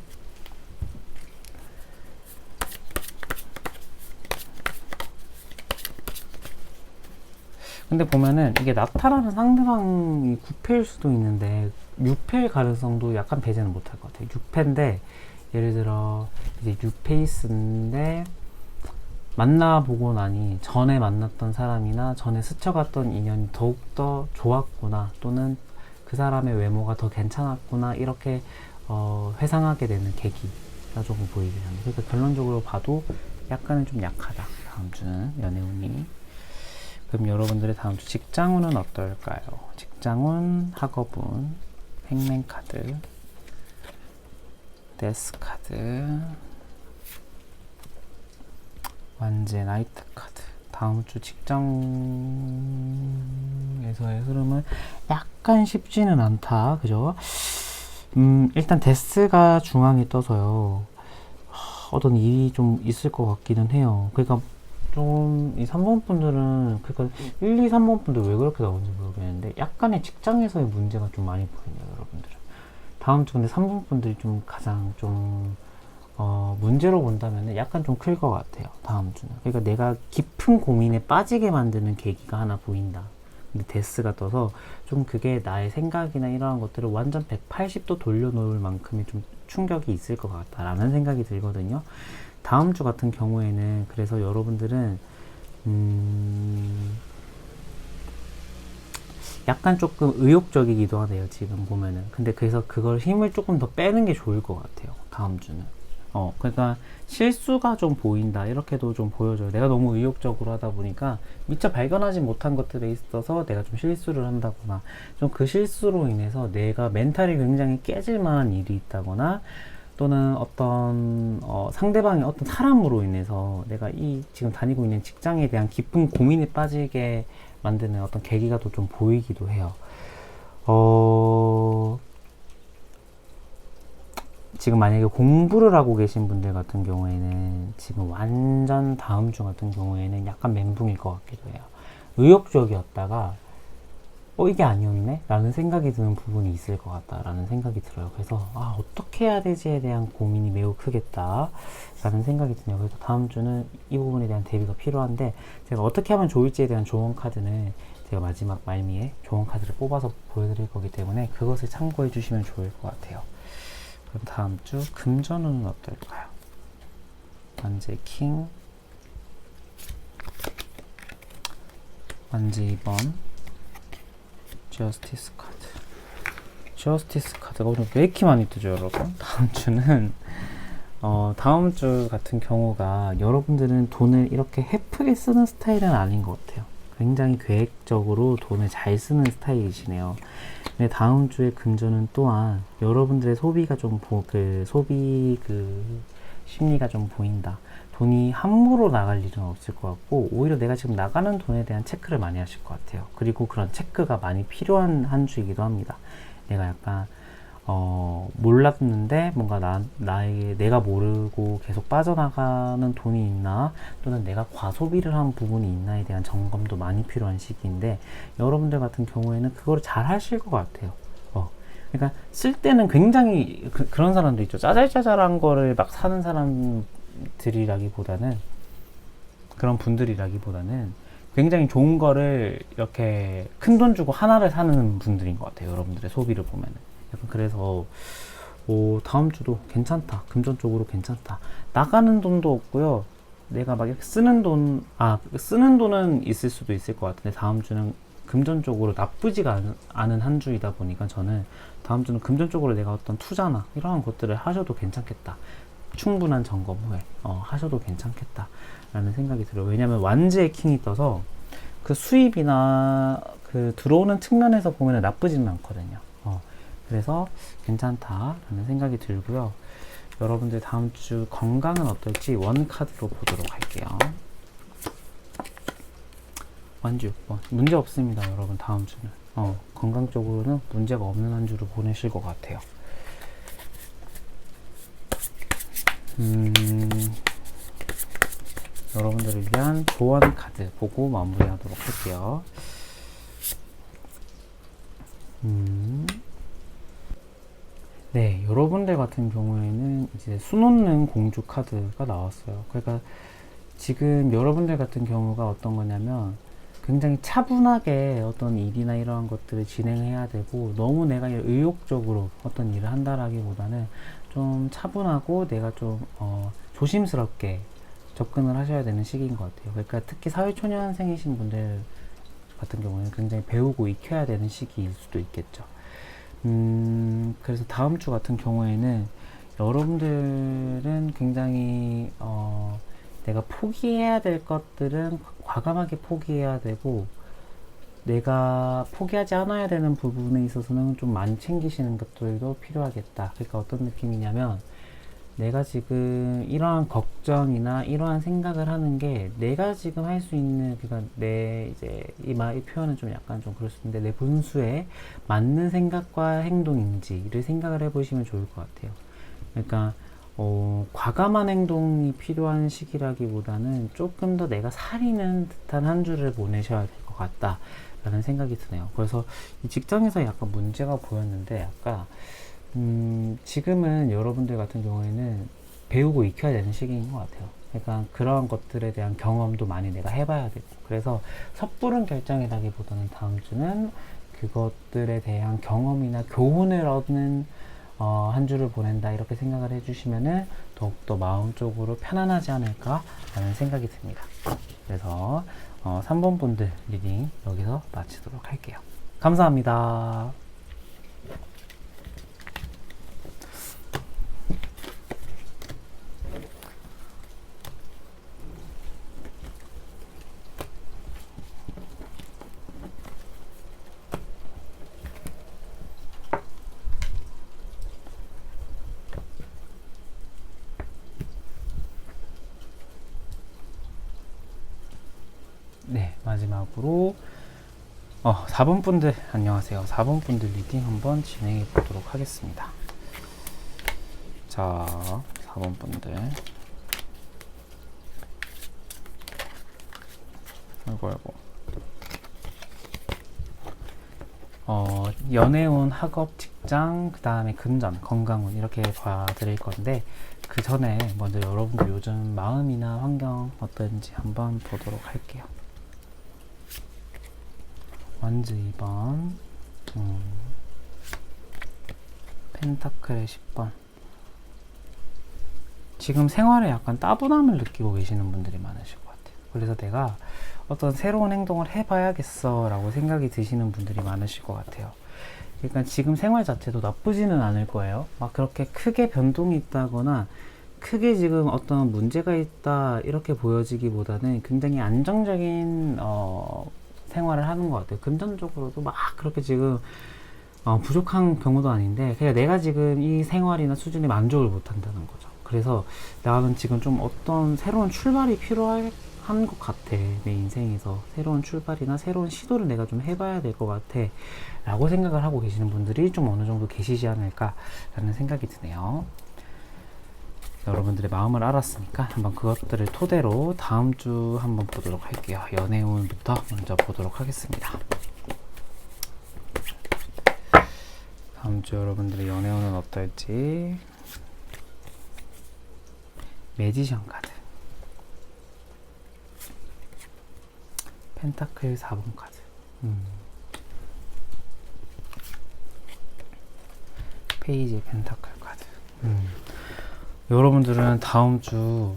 근데 보면은 이게 나타나는 상대방이 9패일 수도 있는데 6패일 가능성도 약간 배제는 못할 것 같아요. 6패인데 예를 들어 이제 6페이스인데 만나보고 나니 전에 만났던 사람이나 전에 스쳐갔던 인연이 더욱더 좋았구나, 또는 그 사람의 외모가 더 괜찮았구나, 이렇게 회상하게 되는 계기가 조금 보이긴 합니다. 그러니까 결론적으로 봐도 약간은 좀 약하다, 다음 주는 연애운이. 그럼 여러분들의 다음 주 직장운은 어떨까요? 직장운, 학업운, 행맨카드, 데스카드, 완제, 나이트 카드. 다음 주 직장에서의 흐름은 약간 쉽지는 않다, 그죠? 일단 데스가 중앙에 떠서요. 어떤 일이 좀 있을 것 같기는 해요. 그러니까 좀 이 3번 분들은, 그러니까 1, 2, 3번 분들 왜 그렇게 나오는지 모르겠는데 약간의 직장에서의 문제가 좀 많이 보이네요, 여러분들은. 다음 주 근데 3번 분들이 좀 가장 좀 문제로 본다면 약간 좀 클 것 같아요, 다음 주는. 그러니까 내가 깊은 고민에 빠지게 만드는 계기가 하나 보인다. 근데 데스가 떠서 좀 그게 나의 생각이나 이러한 것들을 완전 180도 돌려놓을 만큼의 좀 충격이 있을 것 같다라는 생각이 들거든요. 다음 주 같은 경우에는 그래서 여러분들은 약간 조금 의욕적이기도 하네요, 지금 보면은. 근데 그래서 그걸 힘을 조금 더 빼는 게 좋을 것 같아요, 다음 주는. 그러니까 실수가 좀 보인다, 이렇게도 좀 보여줘요. 내가 너무 의욕적으로 하다 보니까 미처 발견하지 못한 것들에 있어서 내가 좀 실수를 한다거나, 좀 그 실수로 인해서 내가 멘탈이 굉장히 깨질 만한 일이 있다거나, 또는 어떤 상대방의 어떤 사람으로 인해서 내가 이 지금 다니고 있는 직장에 대한 깊은 고민에 빠지게 만드는 어떤 계기가 또 좀 보이기도 해요. 지금 만약에 공부를 하고 계신 분들 같은 경우에는 지금 완전 다음 주 같은 경우에는 약간 멘붕일 것 같기도 해요. 의욕적이었다가 이게 아니었네? 라는 생각이 드는 부분이 있을 것 같다라는 생각이 들어요. 그래서 어떻게 해야 되지에 대한 고민이 매우 크겠다 라는 생각이 드네요. 그래서 다음 주는 이 부분에 대한 대비가 필요한데, 제가 어떻게 하면 좋을지에 대한 조언 카드는 제가 마지막 말미에 조언 카드를 뽑아서 보여드릴 거기 때문에 그것을 참고해 주시면 좋을 것 같아요. 그럼 다음 주 금전운은 어떨까요? 완제 킹, 완제 2번, 저스티스 카드. 저스티스 카드가 오늘 왜 이렇게 많이 뜨죠, 여러분? 다음 주는 다음 주 같은 경우가 여러분들은 돈을 이렇게 헤프게 쓰는 스타일은 아닌 것 같아요. 굉장히 계획적으로 돈을 잘 쓰는 스타일이시네요. 근데 다음 주에 금전은 또한 여러분들의 소비가 좀 소비 심리가 좀 보인다. 돈이 함부로 나갈 일은 없을 것 같고, 오히려 내가 지금 나가는 돈에 대한 체크를 많이 하실 것 같아요. 그리고 그런 체크가 많이 필요한 한 주이기도 합니다. 내가 약간 몰랐는데 뭔가 내가 모르고 계속 빠져나가는 돈이 있나, 또는 내가 과소비를 한 부분이 있나에 대한 점검도 많이 필요한 시기인데, 여러분들 같은 경우에는 그거를 잘 하실 것 같아요. 그러니까 쓸 때는 굉장히 그런 사람도 있죠. 짜잘짜잘한 거를 막 사는 사람들이라기보다는, 그런 분들이라기보다는 굉장히 좋은 거를 이렇게 큰 돈 주고 하나를 사는 분들인 것 같아요, 여러분들의 소비를 보면은. 약간 그래서 다음 주도 괜찮다, 금전 쪽으로 괜찮다. 나가는 돈도 없고요, 내가 막 이렇게 쓰는 돈은 있을 수도 있을 것 같은데, 다음 주는 금전 쪽으로 나쁘지가 않은 한 주이다 보니까 저는 다음 주는 금전 쪽으로 내가 어떤 투자나 이러한 것들을 하셔도 괜찮겠다. 충분한 점검 후에 하셔도 괜찮겠다라는 생각이 들어요. 왜냐면 완즈의 킹이 떠서 그 수입이나 그 들어오는 측면에서 보면 나쁘지는 않거든요. 그래서 괜찮다라는 생각이 들고요. 여러분들 다음 주 건강은 어떨지 원카드로 보도록 할게요. 완주 6번 문제 없습니다. 여러분 다음 주는 건강 쪽으로는 문제가 없는 한 주를 보내실 것 같아요. 여러분들을 위한 조언 카드 보고 마무리하도록 할게요. 네, 여러분들 같은 경우에는 이제 수놓는 공주 카드가 나왔어요. 그러니까 지금 여러분들 같은 경우가 어떤 거냐면 굉장히 차분하게 어떤 일이나 이러한 것들을 진행해야 되고 너무 내가 의욕적으로 어떤 일을 한다라기보다는 좀 차분하고 내가 좀 조심스럽게 접근을 하셔야 되는 시기인 것 같아요. 그러니까 특히 사회초년생이신 분들 같은 경우는 굉장히 배우고 익혀야 되는 시기일 수도 있겠죠. 그래서 다음 주 같은 경우에는 여러분들은 굉장히 내가 포기해야 될 것들은 과감하게 포기해야 되고 내가 포기하지 않아야 되는 부분에 있어서는 좀 많이 챙기시는 것들도 필요하겠다. 그러니까 어떤 느낌이냐면 내가 지금 이러한 걱정이나 이러한 생각을 하는 게 내가 지금 할 수 있는, 그러니까 내 이제 이 표현은 좀 약간 좀 그럴 수 있는데 내 분수에 맞는 생각과 행동인지를 생각을 해보시면 좋을 것 같아요. 그러니까 과감한 행동이 필요한 시기라기보다는 조금 더 내가 사리는 듯한 한 주를 보내셔야 될 것 같다 라는 생각이 드네요. 그래서 이 직장에서 약간 문제가 보였는데 아까 지금은 여러분들 같은 경우에는 배우고 익혀야 되는 시기인 것 같아요. 그러니까 그런 것들에 대한 경험도 많이 내가 해봐야 되고, 그래서 섣부른 결정이라기보다는 다음 주는 그것들에 대한 경험이나 교훈을 얻는 한 주를 보낸다 이렇게 생각을 해주시면은 더욱더 마음적으로 편안하지 않을까 라는 생각이 듭니다. 그래서 3번 분들 리딩 여기서 마치도록 할게요. 감사합니다. 네, 마지막으로 4번 분들 안녕하세요. 4번 분들 리딩 한번 진행해 보도록 하겠습니다. 자, 4번 분들. 아이고. 연애운, 학업, 직장, 그 다음에 금전, 건강운 이렇게 봐드릴 건데 그 전에 먼저 여러분들 요즘 마음이나 환경 어떤지 한번 보도록 할게요. 완즈 2번, 펜타클의 10번. 지금 생활에 약간 따분함을 느끼고 계시는 분들이 많으실 것 같아요. 그래서 내가 어떤 새로운 행동을 해봐야겠어 라고 생각이 드시는 분들이 많으실 것 같아요. 그러니까 지금 생활 자체도 나쁘지는 않을 거예요. 막 그렇게 크게 변동이 있다거나 크게 지금 어떤 문제가 있다 이렇게 보여지기보다는 굉장히 안정적인 생활을 하는 것 같아요. 금전적으로도 막 그렇게 지금 부족한 경우도 아닌데 그냥 내가 지금 이 생활이나 수준에 만족을 못 한다는 거죠. 그래서 나는 지금 좀 어떤 새로운 출발이 필요한 것 같아. 내 인생에서 새로운 출발이나 새로운 시도를 내가 좀 해봐야 될 것 같아 라고 생각을 하고 계시는 분들이 좀 어느 정도 계시지 않을까 라는 생각이 드네요. 여러분들의 마음을 알았으니까 한번 그것들을 토대로 다음 주 한번 보도록 할게요. 연애운부터 먼저 보도록 하겠습니다. 다음 주 여러분들의 연애운은 어떨지. 매지션 카드, 펜타클 4번 카드, 페이지 펜타클 카드. 여러분들은 다음 주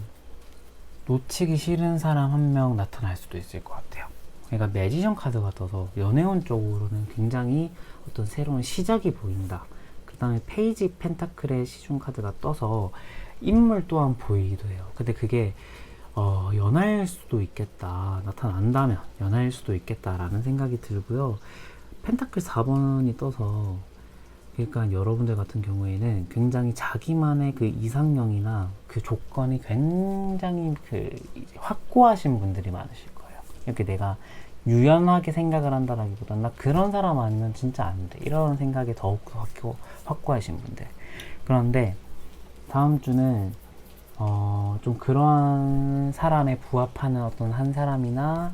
놓치기 싫은 사람 한 명 나타날 수도 있을 것 같아요. 그러니까 매지션 카드가 떠서 연애운 쪽으로는 굉장히 어떤 새로운 시작이 보인다. 그 다음에 페이지 펜타클의 시중 카드가 떠서 인물 또한 보이기도 해요. 근데 그게 연하일 수도 있겠다. 나타난다면 연하일 수도 있겠다라는 생각이 들고요. 펜타클 4번이 떠서 그러니까 여러분들 같은 경우에는 굉장히 자기만의 그 이상형이나 그 조건이 굉장히 그 확고하신 분들이 많으실 거예요. 이렇게 내가 유연하게 생각을 한다라기보다는 나 그런 사람 아니면 진짜 안 돼. 이런 생각이 더욱 확고하신 분들. 그런데 다음 주는 좀 그러한 사람에 부합하는 어떤 한 사람이나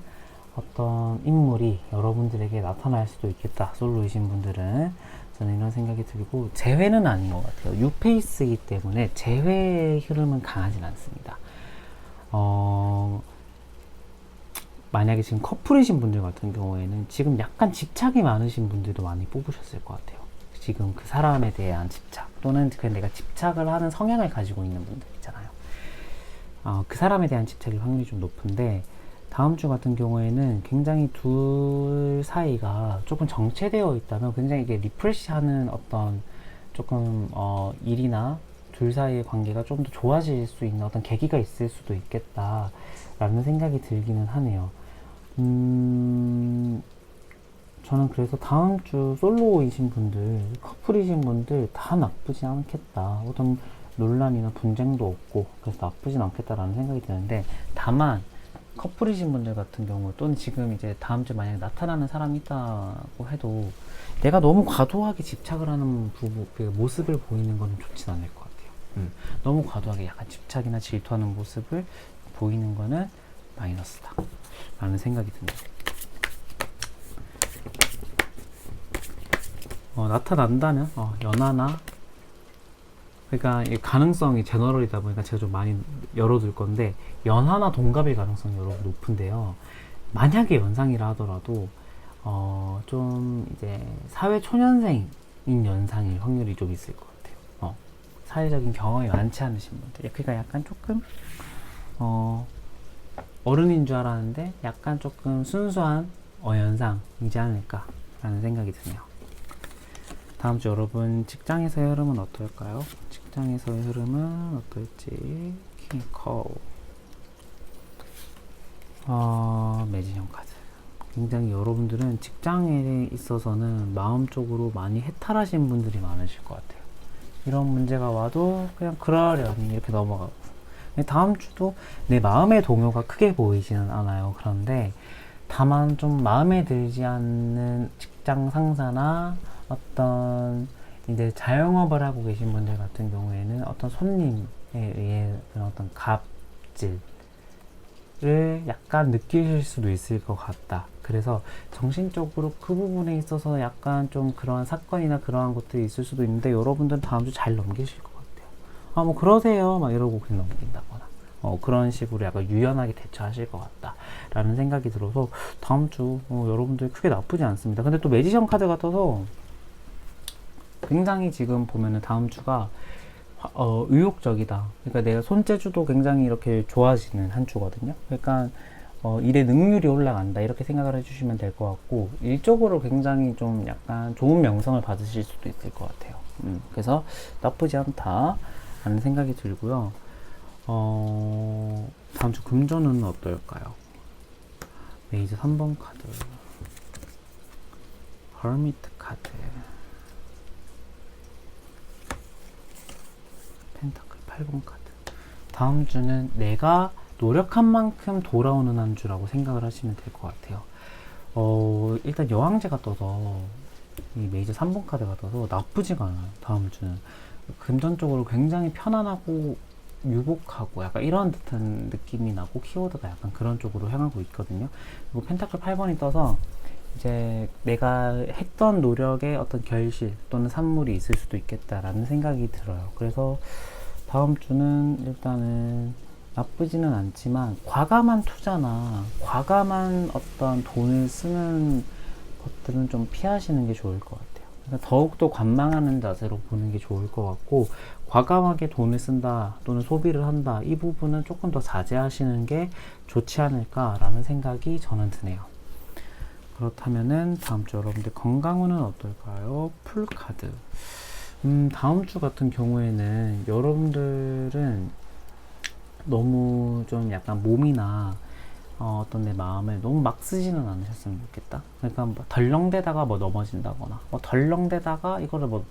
어떤 인물이 여러분들에게 나타날 수도 있겠다. 솔로이신 분들은 저는 이런 생각이 들고 재회는 아닌 것 같아요. 6페이스이기 때문에 재회의 흐름은 강하진 않습니다. 만약에 지금 커플이신 분들 같은 경우에는 지금 약간 집착이 많으신 분들도 많이 뽑으셨을 것 같아요. 지금 그 사람에 대한 집착 또는 그 내가 집착을 하는 성향을 가지고 있는 분들 있잖아요. 그 사람에 대한 집착일 확률이 좀 높은데 다음 주 같은 경우에는 굉장히 둘 사이가 조금 정체되어 있다면 굉장히 이게 리프레시하는 어떤 조금 일이나 둘 사이의 관계가 좀 더 좋아질 수 있는 어떤 계기가 있을 수도 있겠다라는 생각이 들기는 하네요. 저는 그래서 다음 주 솔로이신 분들, 커플이신 분들 다 나쁘지 않겠다. 어떤 논란이나 분쟁도 없고 그래서 나쁘진 않겠다라는 생각이 드는데 다만 커플이신 분들 같은 경우 또는 지금 이제 다음 주에 만약에 나타나는 사람이 있다고 해도 내가 너무 과도하게 집착을 하는 그 모습을 보이는 건 좋진 않을 것 같아요. 너무 과도하게 약간 집착이나 질투하는 모습을 보이는 거는 마이너스다 라는 생각이 듭니다. 나타난다면 연하나 그러니까 이 가능성이 제너럴이다 보니까 제가 좀 많이 열어둘 건데 연하나 동갑일 가능성이 여러분 높은데요. 만약에 연상이라 하더라도 좀 이제 사회 초년생인 연상일 확률이 좀 있을 것 같아요. 사회적인 경험이 많지 않으신 분들. 그러니까 약간 조금 어른인 줄 알았는데 약간 조금 순수한 연상이지 않을까라는 생각이 드네요. 다음 주 여러분 직장에서의 흐름은 어떨까요? 직장에서의 흐름은 어떨지 킹커 매진형 카드 굉장히 여러분들은 직장에 있어서는 마음적으로 많이 해탈하신 분들이 많으실 것 같아요. 이런 문제가 와도 그냥 그러려니 이렇게 넘어가고 다음 주도 내 마음의 동요가 크게 보이지는 않아요. 그런데 다만 좀 마음에 들지 않는 직장 상사나 어떤 이제 자영업을 하고 계신 분들 같은 경우에는 어떤 손님에 의해 그런 어떤 갑질을 약간 느끼실 수도 있을 것 같다. 그래서 정신적으로 그 부분에 있어서 약간 좀 그러한 사건이나 그러한 것들이 있을 수도 있는데 여러분들은 다음 주 잘 넘기실 것 같아요. 뭐 그러세요 막 이러고 그냥 넘긴다거나 그런 식으로 약간 유연하게 대처하실 것 같다 라는 생각이 들어서 다음 주 여러분들 크게 나쁘지 않습니다. 근데 또 매지션 카드가 떠서 굉장히 지금 보면은 다음 주가 의욕적이다. 그러니까 내가 손재주도 굉장히 이렇게 좋아지는 한 주거든요. 그러니까 일의 능률이 올라간다 이렇게 생각을 해주시면 될 것 같고 일적으로 굉장히 좀 약간 좋은 명성을 받으실 수도 있을 것 같아요. 그래서 나쁘지 않다 라는 생각이 들고요. 다음 주 금전은 어떨까요? 메이저 3번 카드, 허미트 카드, 펜타클 8번 카드. 다음 주는 내가 노력한 만큼 돌아오는 한 주라고 생각을 하시면 될 것 같아요. 일단 여왕제가 떠서 이 메이저 3번 카드가 떠서 나쁘지가 않아요. 다음 주는 금전적으로 굉장히 편안하고 유복하고 약간 이런 듯한 느낌이 나고 키워드가 약간 그런 쪽으로 향하고 있거든요. 그리고 펜타클 8번이 떠서 이제 내가 했던 노력의 어떤 결실 또는 산물이 있을 수도 있겠다라는 생각이 들어요. 그래서 다음 주는 일단은 나쁘지는 않지만 과감한 투자나 과감한 어떤 돈을 쓰는 것들은 좀 피하시는 게 좋을 것 같아요. 그러니까 더욱더 관망하는 자세로 보는 게 좋을 것 같고 과감하게 돈을 쓴다 또는 소비를 한다 이 부분은 조금 더 자제하시는 게 좋지 않을까라는 생각이 저는 드네요. 그렇다면은 다음 주 여러분들 건강운은 어떨까요? 풀카드. 다음 주 같은 경우에는 여러분들은 너무 좀 약간 몸이나 어떤 내 마음을 너무 막 쓰지는 않으셨으면 좋겠다. 그러니까 뭐 덜렁대다가 뭐 넘어진다거나, 뭐 덜렁대다가 이거를 뭐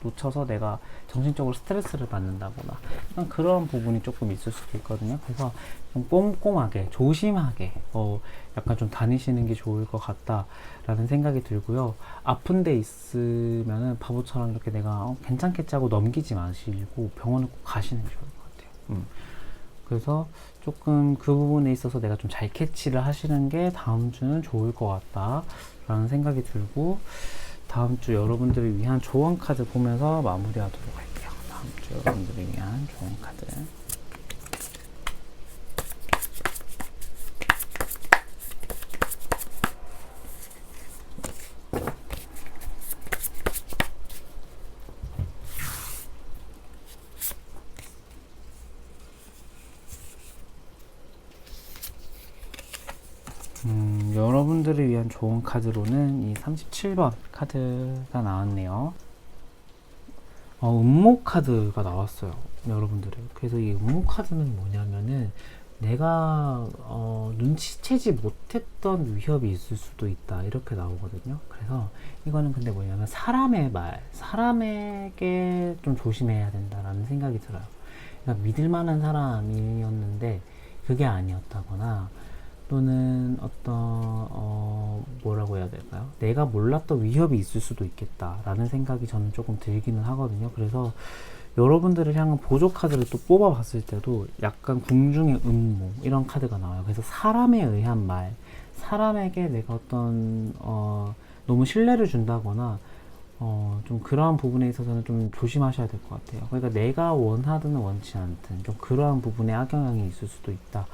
놓쳐서 내가 정신적으로 스트레스를 받는다거나, 약간 그런 부분이 조금 있을 수도 있거든요. 그래서 좀 꼼꼼하게, 조심하게, 약간 좀 다니시는 게 좋을 것 같다라는 생각이 들고요. 아픈 데 있으면은 바보처럼 이렇게 내가 괜찮겠지 하고 넘기지 마시고 병원을 꼭 가시는 게 좋을 것 같아요. 그래서 조금 그 부분에 있어서 내가 좀 잘 캐치를 하시는 게 다음 주는 좋을 것 같다라는 생각이 들고, 다음 주 여러분들을 위한 조언 카드 보면서 마무리하도록 할게요. 다음 주 여러분들을 위한 조언 카드. 여러분들을 위한 좋은 카드로는 이 37번 카드가 나왔네요. 음모 카드가 나왔어요. 여러분들의. 그래서 이 음모 카드는 뭐냐면은 내가 눈치채지 못했던 위협이 있을 수도 있다, 이렇게 나오거든요. 그래서 이거는 근데 뭐냐면 사람의 말, 사람에게 좀 조심해야 된다라는 생각이 들어요. 그러니까 믿을 만한 사람이었는데 그게 아니었다거나, 또는 어떤 뭐라고 해야 될까요? 내가 몰랐던 위협이 있을 수도 있겠다라는 생각이 저는 조금 들기는 하거든요. 그래서 여러분들을 향한 보조 카드를 또 뽑아봤을 때도 약간 궁중의 음모 이런 카드가 나와요. 그래서 사람에 의한 말, 사람에게 내가 어떤 너무 신뢰를 준다거나 좀 그러한 부분에 있어서는 좀 조심하셔야 될 것 같아요. 그러니까 내가 원하든 원치 않든 좀 그러한 부분에 악영향이 있을 수도 있다.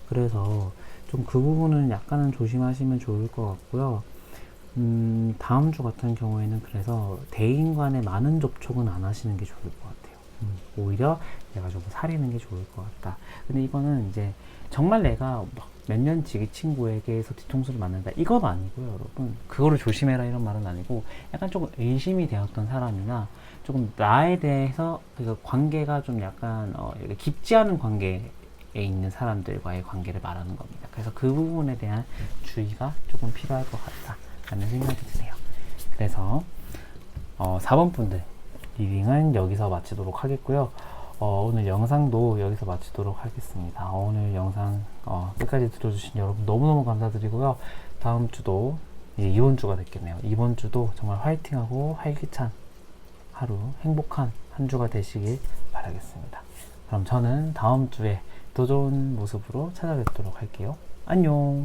그래서 좀 그 부분은 약간은 조심하시면 좋을 것 같고요. 다음 주 같은 경우에는 그래서 대인 간에 많은 접촉은 안 하시는 게 좋을 것 같아요. 오히려 내가 좀 사리는 게 좋을 것 같다. 근데 이거는 이제 정말 내가 몇 년지기 친구에게서 뒤통수를 맞는다, 이건 아니고요, 여러분. 그거를 조심해라 이런 말은 아니고, 약간 조금 의심이 되었던 사람이나 조금 나에 대해서 그 관계가 좀 약간 깊지 않은 관계에 있는 사람들과의 관계를 말하는 겁니다. 그래서 그 부분에 대한 주의가 조금 필요할 것 같다라는 생각이 드네요. 그래서 4번 분들 리딩은 여기서 마치도록 하겠고요. 오늘 영상도 여기서 마치도록 하겠습니다. 오늘 영상 끝까지 들어주신 여러분 너무너무 감사드리고요. 다음 주도 이제 이번 주가 됐겠네요. 이번 주도 정말 화이팅하고 활기찬 하루, 행복한 한 주가 되시길 바라겠습니다. 그럼 저는 다음 주에 더 좋은 모습으로 찾아뵙도록 할게요. 안녕.